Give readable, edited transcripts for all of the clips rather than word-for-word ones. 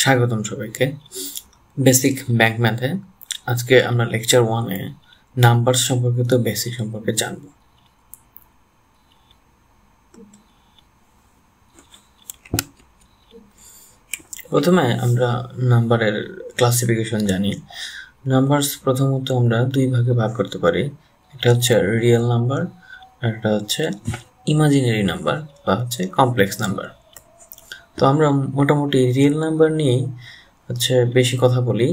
স্বাগতম সবাইকে basic bank ম্যাথে। আজকে আমরা লেকচার 1-এ নাম্বার সম্পর্কিত বেসিক সম্পর্কে জানব। প্রথমে আমরা নাম্বারের ক্লাসিফিকেশন জানি। নাম্বারস প্রথমত আমরা দুই ভাগে ভাগ করতে পারি, একটা হচ্ছে রিয়েল নাম্বার আর একটা হচ্ছে ইমাজিনারি নাম্বার বা হচ্ছে কমপ্লেক্স নাম্বার। তো আমরা মোটামুটি রিয়েল নাম্বার নিয়েই হচ্ছে বেশি কথা বলি,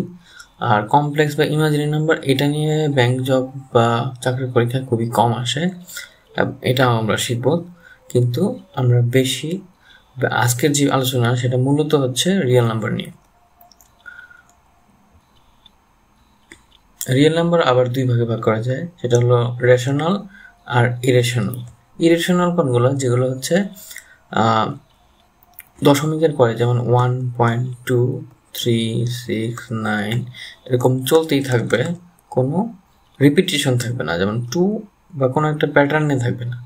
আর কমপ্লেক্স বা ইমাজিনারি নাম্বার এটা নিয়ে ব্যাংক জব বা চাকরির পরীক্ষায় খুবই কম আসে, এটাও আমরা শিখব। কিন্তু আমরা বেশি আজকের যে আলোচনা সেটা মূলত হচ্ছে রিয়েল নাম্বার নিয়ে। রিয়েল নাম্বার আবার দুই ভাগে ভাগ করা যায়, সেটা হলো রেশনাল আর ইরেশনাল। ইরেশনাল কোনগুলো? যেগুলো হচ্ছে দশমিকের পরে, যেমন 1.236 এরকম চলতেই থাকবে, কোনো রিপিটেশন থাকবে না, যেমন 2 বা কোনো একটা প্যাটার্নে থাকবে না,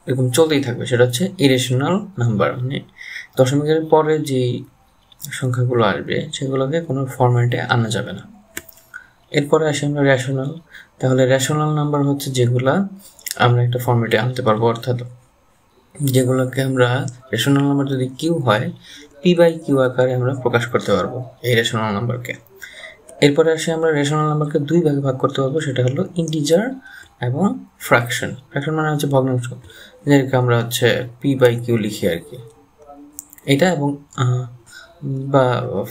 এরকম চলতেই থাকবে, সেটা হচ্ছে ইরেশনাল নাম্বার। মানে দশমিকের পরে যে সংখ্যাগুলো আসবে সেগুলোকে কোনো ফরম্যাটে আনা যাবে না। এরপরে আসি আমরা রেশনাল। তাহলে রেশনাল নাম্বার হচ্ছে যেগুলা আমরা একটা ফরম্যাটে আনতে পারবো, অর্থাৎ যেগুলোকে আমরা রেশনাল নাম্বার যদি কিউ হয় p/q আকারে আমরা প্রকাশ করতে পারবো এই রেশনাল নাম্বারকে। এরপরে আসি আমরা রেশনাল নাম্বারকে দুই ভাগে ভাগ করতে পারবো, সেটা হলো ইন্টিজার এবং ফ্র্যাকশন। ফ্র্যাকশন মানে হচ্ছে ভগ্নাংশ, যেটাকে আমরা হচ্ছে p/q লিখি আর কি, এটা, এবং বা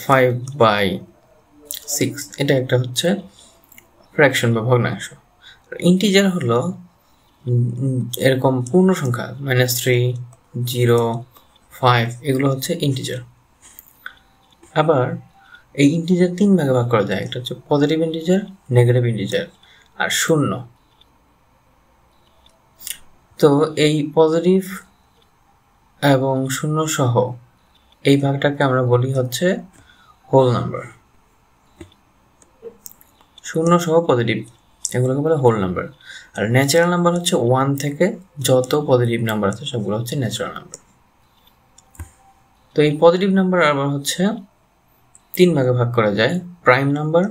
5/6 এটা একটা হচ্ছে ফ্র্যাকশন বা ভগ্নাংশ। ইন্টিজার হলো এরকম পূর্ণ সংখ্যা, -3, 0, 5 এগুলো হচ্ছে ইন্টিজার। আবার এই ইন্টিজার তিন ভাগে ভাগ করা যায়, একটা হচ্ছে পজিটিভ ইন্টিজার, নেগেটিভ ইন্টিজার আর শূন্য। তো এই পজিটিভ এবং শূন্য সহ এই ভাগটাকে আমরা বলি হচ্ছে হোল নাম্বার। শূন্য সহ পজিটিভ এগুলোকে বলে হোল নাম্বার। আর ন্যাচারাল নাম্বার হচ্ছে 1 থেকে যত পজিটিভ নাম্বার আছে সবগুলো হচ্ছে ন্যাচারাল নাম্বার। তো এই পজিটিভ নাম্বার আবার হচ্ছে তিন ভাগে ভাগ করা যায়, প্রাইম নাম্বার,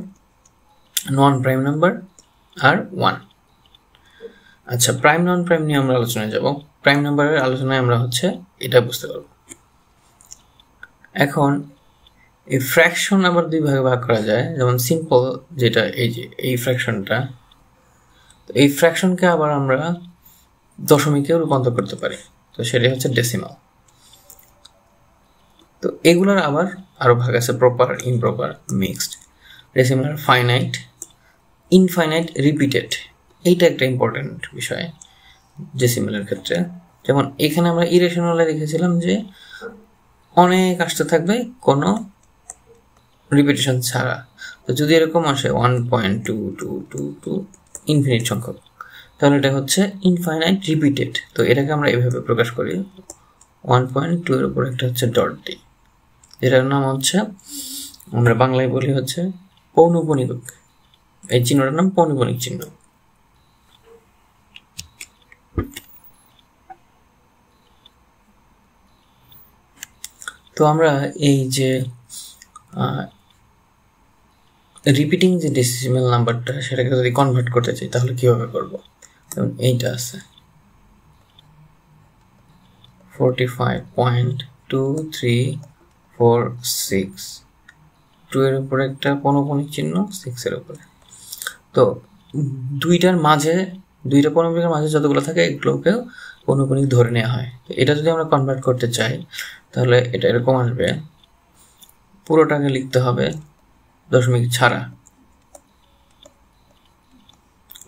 নন প্রাইম নাম্বার আর 1। আচ্ছা, প্রাইম নন প্রাইম নিয়ে আমরা আলোচনায় যাব। প্রাইম নাম্বারের আলোচনায় আমরা হচ্ছে এটা বুঝতে পারব। এখন এই ফ্র্যাকশন আবার দুই ভাগে ভাগ করা যায়, যেমন সিম্পল যেটা এই যে এই ফ্র্যাকশনটা, এই ফ্র্যাকশনকে আবার আমরা দশমিকেও রূপান্তর করতে পারি, তো সেটাই হচ্ছে ডেসিমাল। তো এগুলোর আবার আরো ভাগ আছে, proper, improper, mixed. Decimal finite, infinite, repeated, এইটা একটা ইম্পর্টেন্ট বিষয় ডেসিমালের ক্ষেত্রে। যেমন এখানে আমরা ইরেশনালে লিখেছিলাম যে অনেক আসতে থাকবে কোনো রিপিটেশন ছাড়া। তো যদি এরকম আসে 1.2222 ইনফিনিট সংখ্যক, তাহলে এটা হচ্ছে ইনফাইনাইট রিপিটেড। তো এটাকে আমরা এভাবে প্রকাশ করি, 1.2 এর উপর একটা হচ্ছে ডট দিই, যেটার নাম হচ্ছে আমরা বাংলায় বলি হচ্ছে পৌনঃপুনিক। এই চিহ্নটার নাম পৌনঃপুনিক চিহ্ন। তো আমরা এই যে রিপিটিং যে ডেসিমাল নাম্বারটা সেটাকে যদি কনভার্ট করতে চাই তাহলে কিভাবে করব? যেমন এইটা আছে 45.2346, 2 এর উপরে একটা পৌনঃপুনিক চিহ্ন, 6 এর উপরে। তো দুইটা পৌনঃপুনিকের মাঝে যতগুলো থাকে এগুলোকেও পৌনঃপুনিক ধরে নেওয়া হয়। এটা যদি আমরা কনভার্ট করতে চাই তাহলে এটা এরকম আসবে, পুরোটাকে লিখতে হবে দশমিক ছাড়া,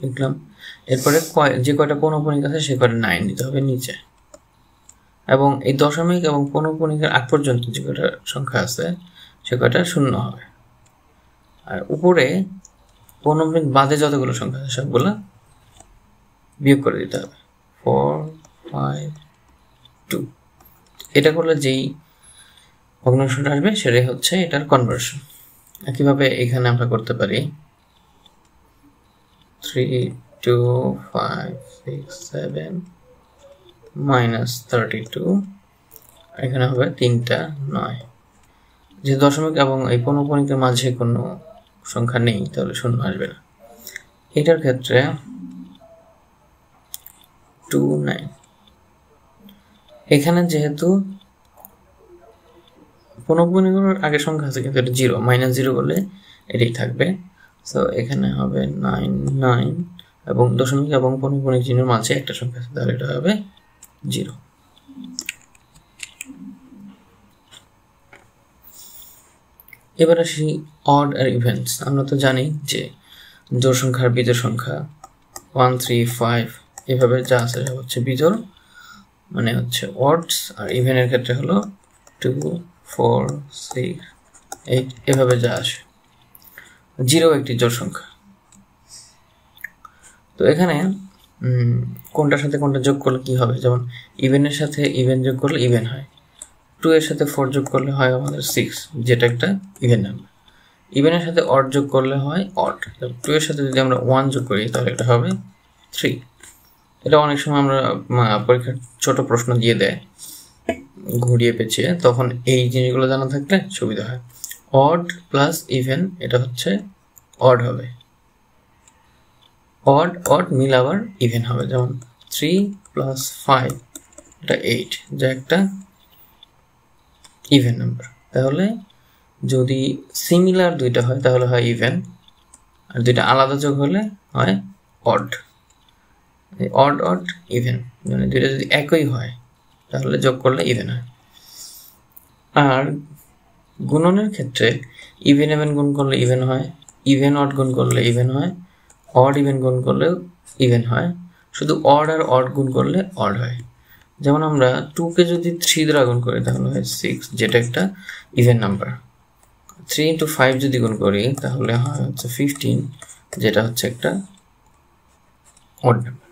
লিখলাম। এরপরে যে কয়টা পৌনঃপুনিক আছে সে কয়টা 9 দিতে হবে নিচে, এবং এই দশমিক এবং পৌনঃপুনিকের আগ পর্যন্ত যে কয়টা সংখ্যা আছে সে কয়টা শূন্য হবে, আর উপরে পৌনঃপুনিক বাদে যতগুলো সংখ্যা আছে সবগুলো বিয়োগ করে দিতে হবে, 4, 5, 2। এটা করলে যেই ভগ্নাংশটা আসবে সেটাই হচ্ছে এটার কনভার্সন। একইভাবে এখানে আমরা করতে পারি 3, 2, 5, 6, 7 -32, এখানে হবে 3টা 9, যে দশমিক এবং এই পৌনঃপুনিকের মাঝে কোনো সংখ্যা নেই তাহলে শূন্য আসবে না। এটার ক্ষেত্রে 2 9, এখানে যেহেতু পৌনঃপুনিকের আগে সংখ্যা আছে কিন্তু এটা 0 -0 করলে এটাই থাকবে। সো এখানে হবে 9 9 এবং দশমিক এবং পৌনঃপুনিক চিহ্নের মাঝে একটা সংখ্যা আছে তাহলে এটা হবে 0। এবার আসি অড আর ইভেন্টস। আমরা তো জানি যে জোড় সংখ্যা আর বিজোড় সংখ্যা 1 3 5 এভাবে যা আছে হচ্ছে বিজোড়, মানে হচ্ছে অডস, আর ইভেনের ক্ষেত্রে হলো 2 4 6 8 এভাবে যা আসে। 0 একটি জোড় সংখ্যা। তো এখানে কোনটার সাথে কোনটা যোগ করলে কি হবে, যেমন ইভেনের সাথে ইভেন যোগ করলে ইভেন হয়, 2 এর সাথে 4 যোগ করলে হয় আমাদের 6 যেটা একটা ইভেন নাম্বার। ইভেনের সাথে অড যোগ করলে হয় অড। 2 এর সাথে যদি আমরা 1 যোগ করি তাহলে এটা হবে 3। এটা অনেক সময় আমরা পরীক্ষার ছোট প্রশ্ন দিয়ে দেয় ঘুরিয়ে পেঁচিয়ে, তখন এই জিনিসগুলো জানা থাকলে সুবিধা হয়। অড প্লাস ইভেন এটা হচ্ছে অড হবে, অড অড মিল আবার ইভেন হবে, যেমন 3 + 5 এটা 8 যা একটা ইভেন নাম্বার। তাহলে যদি সিমিলার দুইটা হয় তাহলে হয় ইভেন, আর দুইটা আলাদা যোগ হলে হয় অড। অড অড ইভেন মানে দুইটা যদি একই হয় তাহলে যোগ করলে ইভেন হয়। আর গুণনের ক্ষেত্রে ইভেন ইভেন গুণ করলে ইভেন হয়, ইভেন অড গুণ করলে ইভেন হয়, অড ইভেন গুণ করলেও ইভেন হয়, শুধু অড আর অড গুণ করলে অড হয়। যেমন আমরা 2কে যদি 3 দ্বারা গুণ করি তাহলে হয় 6 যেটা একটা ইভেন নাম্বার। 3 × 5 যদি গুণ করি তাহলে হয় হচ্ছে 15 যেটা হচ্ছে একটা অড নাম্বার।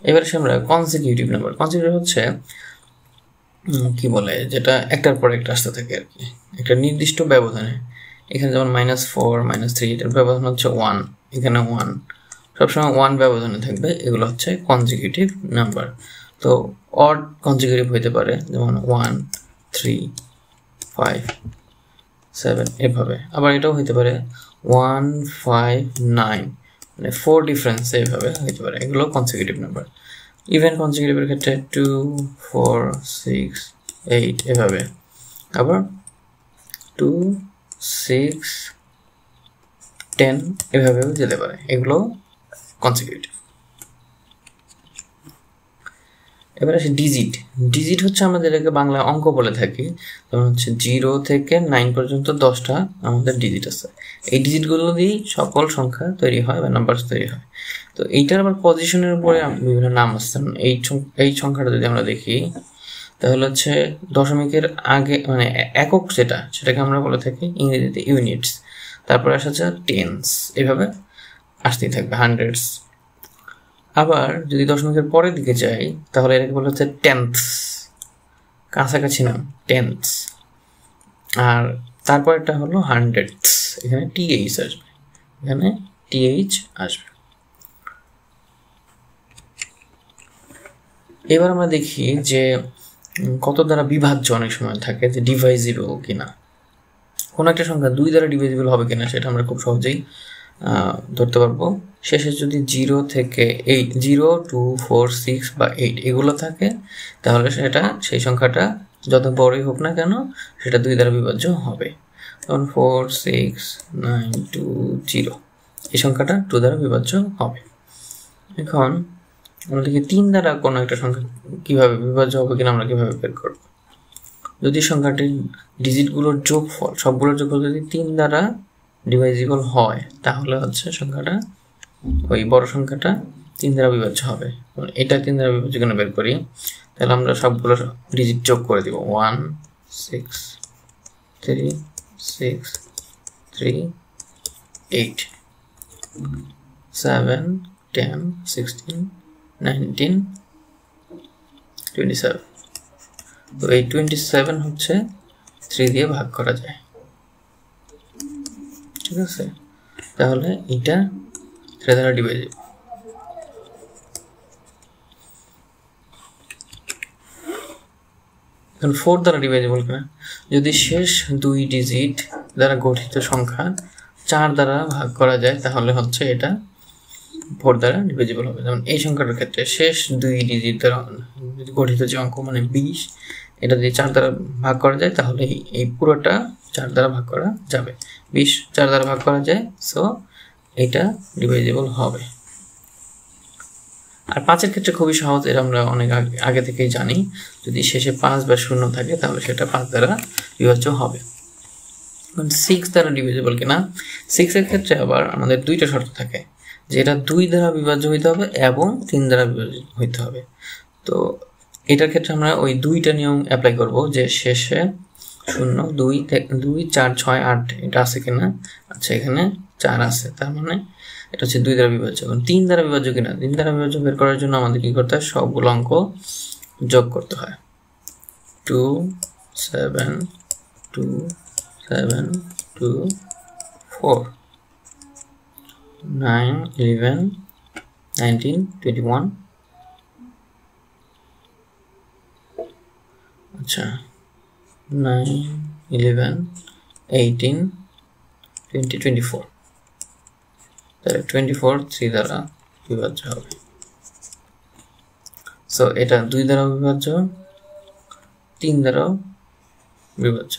এবার আমরা কনসিকিউটিভ নাম্বার। কনসিকিউটিভ হচ্ছে কি বলে, যেটা একটার পর একটা আসতে থাকে আর কি, একটা নির্দিষ্ট ব্যবধানে। এখানে যেমন -4 -3 এটার ব্যবধান হচ্ছে 1, এখানে 1 সবসময় 1 ব্যবধানে থাকবে, এগুলো হচ্ছে কনসিকিউটিভ নাম্বার। তো অড কনসিকিউটিভ হইতে পারে যেমন 1 3 5 7 এভাবে, আবার এটাও হইতে পারে 1 5 9 মানে 4 ডিফারেন্স এভাবে হইতে পারে, এগুলো কনসিকিউটিভ নাম্বার। ইভেন কনসিকিউটিভের ক্ষেত্রে 2 4 6 8 এভাবে, আবার 2 6 10 এভাবেও যেতে পারে, এগুলো কনসিকিউটিভ। এবার আসে ডিজিট। ডিজিট হচ্ছে আমাদের এটাকে বাংলায় অঙ্ক বলে থাকি, যেমন হচ্ছে 0 থেকে 9 পর্যন্ত 10টা আমাদের ডিজিট আছে। এই ডিজিটগুলো দিয়েই সকল সংখ্যা তৈরি হয় বা নাম্বার তৈরি হয়। তো এইটার আবার পজিশনের উপরে বিভিন্ন নাম আছে। এই সংখ্যাটা যদি আমরা দেখি তাহলে হচ্ছে দশমিকের আগে মানে একক যেটা, সেটাকে আমরা বলে থাকি ইংরেজিতে ইউনিটস, তারপরে আসা হচ্ছে টেন্স, এভাবে আসতেই থাকবে হান্ড্রেডস। আবার যদি দশমিকের পরের দিকে যাই তাহলে এটাকে বলা হচ্ছে টেন্থস, কাছাকাছি নাম টেন্থস। আর তারপরটা হলো হান্ড্রেডস, এখানে টিএইচ আসবে, এখানে টিএইচ আসবে। এবার আমরা দেখি যে কত দ্বারা বিভাজ্য অনেক সময় থাকে, যে ডিভাইজিবল কিনা, কোনো একটা সংখ্যা 2 দ্বারা ডিভাইজিবল হবে কিনা সেটা আমরা খুব সহজেই ধরতে পারবো। শেষে যদি 0 থেকে 8 0 2 4 6 বা 8 এগুলো থাকে তাহলে সেটা সেই সংখ্যাটা যত বড়ই হোক না কেন সেটা 2 দ্বারা বিভাজ্য হবে। যেমন 4 6 9 2 0 এই সংখ্যাটা 2 দ্বারা বিভাজ্য হবে। এখন আমরা দেখি 3 দ্বারা কোনো একটা সংখ্যা কীভাবে বিভাজ্য হবে কিনা আমরা কীভাবে বের করব। যদি সংখ্যাটির ডিজিটগুলোর যোগফল সবগুলোর যোগফল যদি 3 দ্বারা ডিভাইজিবল হয় তাহলে হচ্ছে সংখ্যাটা, ওই বড় সংখ্যাটা 3 দ্বারা বিভাজ্য হবে। এটা 3 দ্বারা বিভাজ্য কেন বের করি, তাহলে আমরা সবগুলো ডিজিট যোগ করে দিব। 1 6 3 6 3 8 7 10 16 19 27। তো এই 27 হচ্ছে 3 দিয়ে ভাগ করা যায়, ঠিক আছে। তাহলে এটা 3 দ্বারা ডিভাইজিবল। এখন 4 দ্বারা ডিভাইজেবল কিনা, যদি শেষ 2 ডিজিট দ্বারা গঠিত সংখ্যা 4 দ্বারা ভাগ করা যায় তাহলে হচ্ছে এটা 4 দ্বারা ডিভাইজেবল হবে। যেমন এই সংখ্যাটার ক্ষেত্রে শেষ 2 ডিজিট দ্বারা গঠিত যে অঙ্ক মানে 20, এটা যদি 4 দ্বারা ভাগ করা যায় তাহলে এই পুরোটা 4 দ্বারা ভাগ করা যাবে। 20 4 দ্বারা ভাগ করা যায়, সো এটা ডিভাইজেবল হবে। আর 5 এর ক্ষেত্রে খুবই সহজ, এটা আমরা অনেক আগে থেকেই জানি, যদি শেষে 5 বা 0 থাকে তাহলে সেটা 5 দ্বারা বিভাজ্য হবে। 6 দ্বারা ডিভাইজেবল কিনা, 6 এর ক্ষেত্রে আবার আমাদের দুইটা শর্ত থাকে, যে এটা 2 দ্বারা বিভাজ্য হইতে হবে এবং 3 দ্বারা বিভাজ্য হইতে হবে। তো এটার ক্ষেত্রে আমরা ওই দুইটা নিয়ম অ্যাপ্লাই করব, যে শেষে 0 2 2 4 6 8 এটা আছে কিনা, আচ্ছা এখানে 4 আছে, তার মানে এটা হচ্ছে 2 দ্বারা বিভাজ্য। এবং 3 দ্বারা বিভাজ্য কিনা, 3 দ্বারা বিভাজ্য বের করার জন্য আমাদের কি করতে হয়, সবগুলো অঙ্ক যোগ করতে হয়। 2 7 2 7 2 4 9 11 19 21, আচ্ছা 9 11 18 20 24, তাহলে 24 3 দ্বারা বিভাজ্য হবে। সো এটা 2 দ্বারা বিভাজ্য, 3 দ্বারাও বিভাজ্য,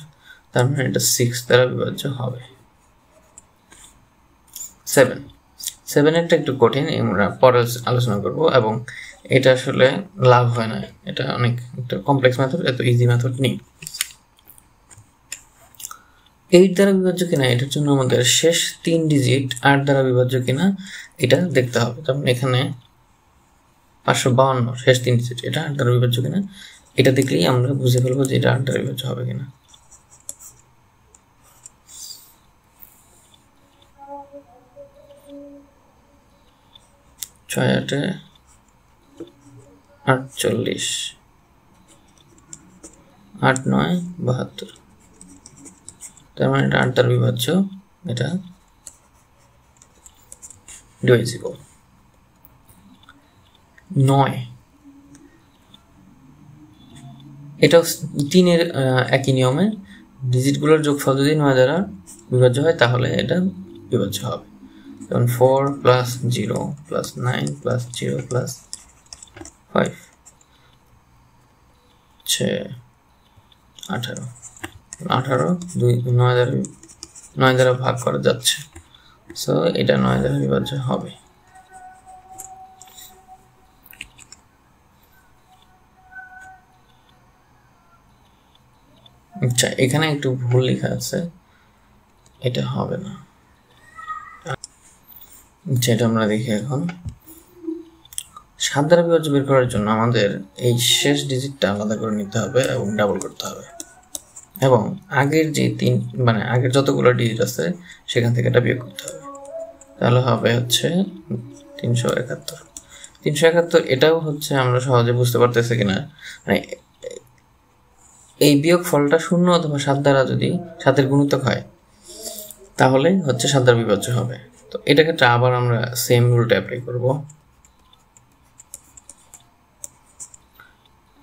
তার মানে এটা 6 দ্বারা বিভাজ্য হবে। 7 এটা একটু কঠিন, আমরা পরে আলোচনা করব, এবং এটা আসলে লাভ হয় না, এটা অনেক একটা কমপ্লেক্স মেথড, এত ইজি মেথড নেই। 8 দ্বারা বিভাজ্য কিনা, এটার জন্য আমাদের শেষ 3 ডিজিট 8 দ্বারা বিভাজ্য কিনা এটা দেখতে হবে। যেমন এখানে 552 শেষ 3 ডিজিট, এটা 8 দ্বারা বিভাজ্য কিনা, এটা দেখলেই আমরা বুঝে ফেলবো যে এটা 8 দ্বারা বিভাজ্য হবে কিনা। ছয় 8 48 8 9 72, তার মানে এটা 8 দ্বারা বিভাজ্য, এটা ডিভাইজেবল। 9 এটাও 3 এর একই নিয়মে ডিজিটগুলোর যোগফল যদি 9 দ্বারা বিভাজ্য হয় তাহলে এটা বিভাজ্য হবে। যেমন 4 + 0 + 9 + 0 + 5 18 18 9 দ্বারা ভাগ করা যাচ্ছে, সো এটা 9 দ্বারা বিভাজ্য হবে। আচ্ছা এখানে একটু ভুল লেখা আছে, এটা হবে না, যেটা আমরা দেখি এখন 7 দ্বারা বিভাজ্য বের করার জন্য আমাদের এই শেষ ডিজিটটা আলাদা করে নিতে হবে এবং ডাবল করতে হবে, এবং আগের যে 3 মানে আগের যতগুলো ডিজিট আছে সেখান থেকে এটা বিয়োগ করতে হবে, তাহলে হবে হচ্ছে 371। এটাও হচ্ছে আমরা সহজে বুঝতে পারতেছি কিনা, মানে এই বিয়োগ ফলটা 0 অথবা 7 দ্বারা যদি 7 গুণিতক হয় তাহলে হচ্ছে 7 দ্বারা বিভাজ্য হবে। তো এটা ক্ষেত্রে আবার আমরা সেম রুলটা অ্যাপ্লাই করব,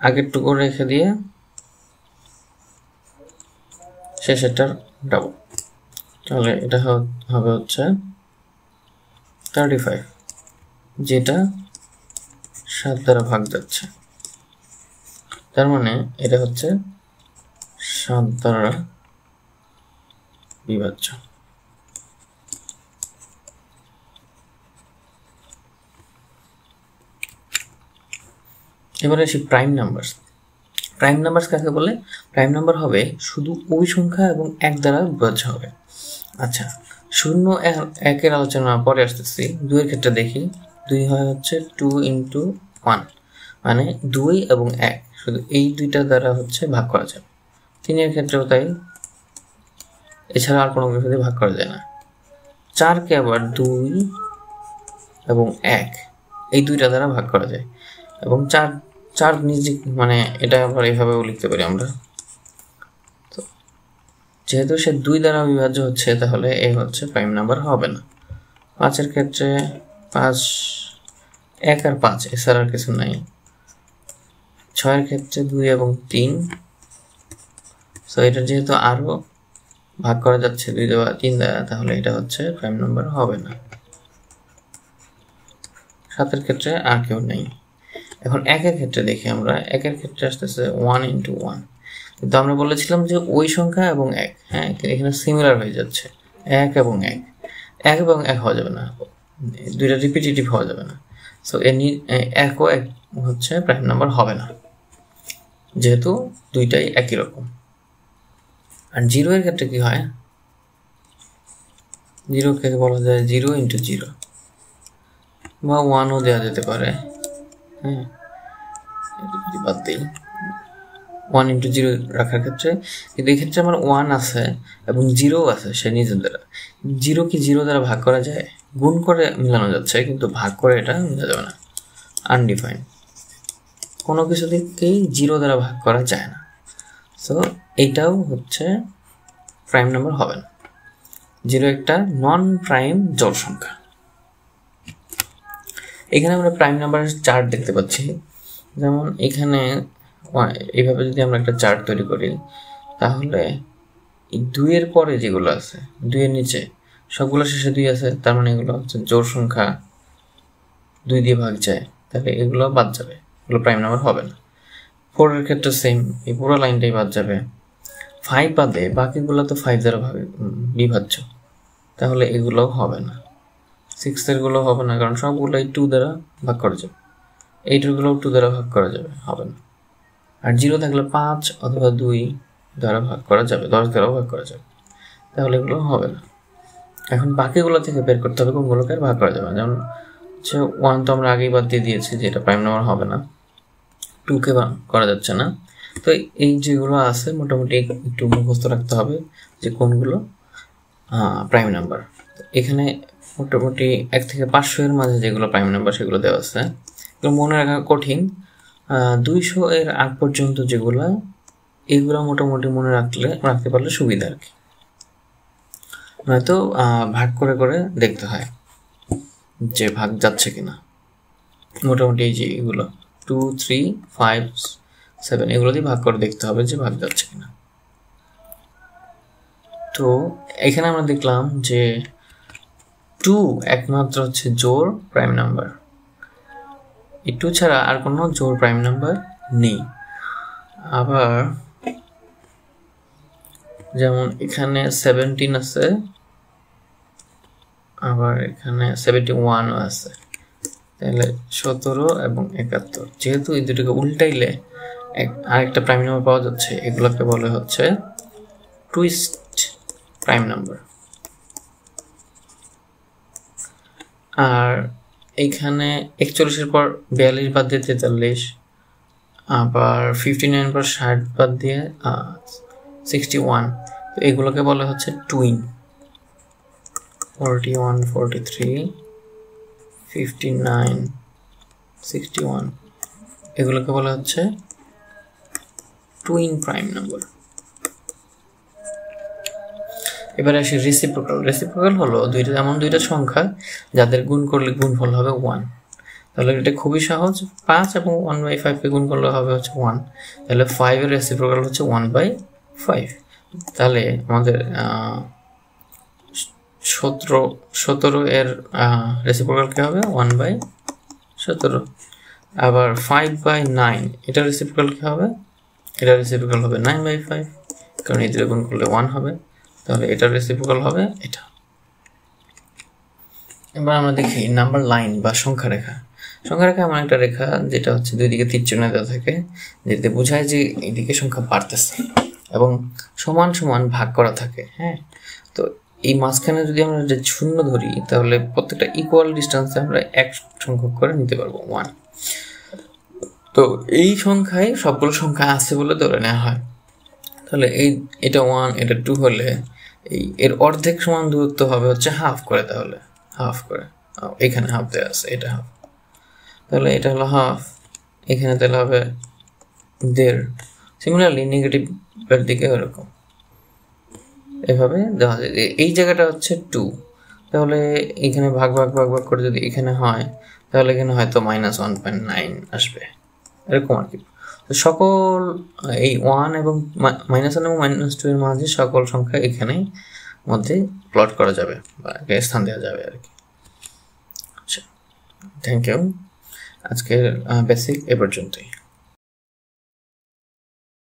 আগের টুকু রেখে দিয়ে শেষেরটার ডাবল, তাহলে এটা হবে হচ্ছে 35, যেটা 7 দ্বারা ভাগ যাচ্ছে, তার মানে এটা হচ্ছে 7 দ্বারা বিভাজ্য। এবারে আসি প্রাইম নাম্বারস। প্রাইম নাম্বারস কাকে বলে? প্রাইম নাম্বার হবে শুধু ওই সংখ্যা এবং 1 দ্বারা বিভাজ্য হবে। আচ্ছা 0 1 এর আলোচনা পরে আসতেছি। 2 এর ক্ষেত্রে দেখি, 2 হয় হচ্ছে 2 × 1, মানে 2 এবং 1 শুধু এই দুইটা দ্বারা হচ্ছে ভাগ করা যাবে। 3 এর ক্ষেত্রেও তাই, এছাড়া আর কোনো কিছু দিয়ে ভাগ করা যায় না। 4 কে আবার 2 এবং 1 এই দুইটা দ্বারা ভাগ করা যায়, এবং 4 নিজে মানে এটা আবার এইভাবেও লিখতে পারি আমরা। তো যেহেতু সে 2 দ্বারা বিভাজ্য হচ্ছে তাহলে এই হচ্ছে প্রাইম নাম্বার হবে না। 5 এর ক্ষেত্রে 5 1 আর 5 এছাড়া আর কিছু নাই। 6 এর ক্ষেত্রে 2 এবং 3 সো এটা যেহেতু আরও ভাগ করা যাচ্ছে 2 দ্বারা 3 দ্বারা, তাহলে এটা হচ্ছে প্রাইম নাম্বার হবে না। 7 ক্ষেত্রে আর কেউ নেই। এখন 1 ক্ষেত্রে দেখি আমরা, 1 ক্ষেত্রে আসতেছে 1 × 1, কিন্তু আমরা বলেছিলাম যে ওই সংখ্যা এবং 1, হ্যাঁ এখানে সিমিলার হয়ে যাচ্ছে 1 এবং 1, 1 এবং 1 হওয়া যাবে না, দুইটা রিপিটেটিভ হওয়া যাবে না। সো 1 ও 1 হচ্ছে প্রাইম নাম্বার হবে না, যেহেতু দুইটাই একই রকম। আর 0 এর ক্ষেত্রে কি হয়, 0 কে বলা যায় 0 × 0 বা 1ও দেওয়া যেতে পারে, হ্যাঁ যদি বাদ দিই 1 × 0 রাখার ক্ষেত্রে, কিন্তু এই ক্ষেত্রে আমার 1 আছে এবং 0 আছে সে নিজের দ্বারা। 0 কি 0 দ্বারা ভাগ করা যায়? গুণ করে মিলানো যাচ্ছে, কিন্তু ভাগ করে এটা মিলা যাবে না, আনডিফাইন্ড। কোনো কিছু দিকেই 0 দ্বারা ভাগ করা যায় না। সো এইটাও হচ্ছে প্রাইম নাম্বার হবে না। 0 একটা নন প্রাইম জোড় সংখ্যা। এখানে আমরা প্রাইম নাম্বারের চার্ট দেখতে পাচ্ছি। যেমন এখানে এইভাবে যদি আমরা একটা চার্ট তৈরি করি, তাহলে এই 2 এর পরে যেগুলো আছে, 2 এর নিচে সবগুলো শেষে 2 আছে, তার মানে এগুলো হচ্ছে জোড় সংখ্যা, 2 দিয়ে ভাগ যায়, তাহলে এগুলো বাদ যাবে, এগুলো প্রাইম নাম্বার হবে না। 4 এর ক্ষেত্রে সেম, এই পুরো লাইনটাই বাদ যাবে। 5 বাদে বাকিগুলো তো 5 দ্বারা বিভাজ্য, তাহলে এগুলো হবে না। 6 এর গুলো হবে না, কারণ সবগুলোই 2 দ্বারা ভাগ করা যাবে। 8 এর গুলো 2 দ্বারা ভাগ করা যাবে, হবে না। আর 0 থাকলে 5 অথবা 2 দ্বারা ভাগ করা যাবে, 10 দ্বারা ভাগ করা যাবে, তাহলে এগুলো হবে না। এখন বাকিগুলো থেকে বের করতে হবে কোনগুলোকে ভাগ করা যাবে। যেমন হচ্ছে 1 তো আমরা আগেই বাদ দিয়ে দিয়েছি, যে এটা প্রাইম নাম্বার হবে না। 2 কে করা যাচ্ছে না। তো এই যেগুলো আছে মোটামুটি একটু মুখস্থ রাখতে হবে যে কোনগুলো প্রাইম নাম্বার। এখানে মোটামুটি 1 থেকে 500 এর মাঝে যেগুলো প্রাইম নাম্বার সেগুলো দেওয়া আছে, এগুলো মনে রাখা কঠিন। 200 এর আগ পর্যন্ত যেগুলো, এগুলো মোটামুটি মনে রাখতে পারলে সুবিধা আর কি, নয়তো ভাগ করে করে দেখতে হয় যে ভাগ যাচ্ছে কিনা। মোটামুটি এই যে এগুলো 2, 3, 5, 7 এগুলো দিয়ে ভাগ করে দেখতে হবে যে ভাগ যাচ্ছে কিনা। তো এখানে আমরা দেখলাম যে 2 একমাত্র হচ্ছে জোড় প্রাইম নাম্বার, এই 2 ছাড়া আর কোনো জোড় প্রাইম নাম্বার নেই। আবার যেমন এখানে 17 আছে, আবার এখানে 71ও আছে, তাহলে 17 এবং 71, যেহেতু এই দুটোকে উল্টাইলে আরেকটা প্রাইম নাম্বার পাওয়া যাচ্ছে, এগুলোকে বলে হচ্ছে টুইস্ট প্রাইম নাম্বার। আর এইখানে 41 এর পর 42 বাদ দিয়ে 43, আবার 59 পর 60 বাদ দিয়ে 61, তো এগুলোকে বলা হচ্ছে টুইন। 41, 43, 59, 61 এগুলোকে বলা হচ্ছে টুইন প্রাইম নাম্বার। এবারে আসি রেসিপ্রোকাল। রেসিপ্রোকাল হলো এমন দুইটা সংখ্যা যাদের গুণ করলে গুণফল হবে 1। তাহলে এটা খুবই সহজ, 5 এবং 1/5 কে গুণ করলে হবে হচ্ছে 1, তাহলে 5 এর রেসিপ্রোকাল হচ্ছে 1/5। তাহলে আমাদের 17 এর রেসিপ্রোকাল কি হবে 1/17। আবার 5/9 এটার রেসিপ্রোকাল কি হবে, এটার রেসিপ্রোকাল হবে 9/5, কারণ এই দুটো গুণ করলে 1 হবে, তাহলে এটার রেসিপ্রোকাল হবে এটা। এবার আমরা দেখি নাম্বার লাইন বা সংখ্যা রেখা। সংখ্যা রেখা এমন একটা রেখা যেটা হচ্ছে দুই দিকে তীর চিহ্ন দেওয়া থাকে, যেতে বোঝায় যে এইদিকে সংখ্যা বাড়তেছে এবং সমান সমান ভাগ করা থাকে। হ্যাঁ, তো এই মাঝখানে যদি আমরা যে শূন্য ধরি, তাহলে প্রত্যেকটা ইকুয়াল ডিস্টেন্সে আমরা 1 সংখ্যক করে নিতে পারবো 1। তো এই সংখ্যায় সবগুলো সংখ্যা আছে বলে ধরে নেওয়া হয়। তাহলে এটা 1, এটা 2 হলে এর অর্ধেক সমান দূরত্ব হবে হচ্ছে হাফ করে, তাহলে হাফ করে, এখানে হাফ দেওয়া আছে, এটা হাফ, তাহলে এটা হলো হাফ, এখানে তাহলে হবে 1.5। সিমিলারলি নেগেটিভের দিকে ওরকম এভাবে দেওয়া যায়। এই জায়গাটা হচ্ছে 2, তাহলে এখানে ভাগ ভাগ ভাগ ভাগ করে যদি এখানে হয়, তাহলে এখানে হয়তো -1.9 আসবে, এরকম আর কি। সকল এই 1 এবং -1 এবং -2 এর মাঝে সকল সংখ্যা এখানে মধ্যে প্লট করা যাবে বা স্থান দেওয়া যাবে আর কি। আচ্ছা, থ্যাংক ইউ। আজকের বেসিক এ পর্যন্তই।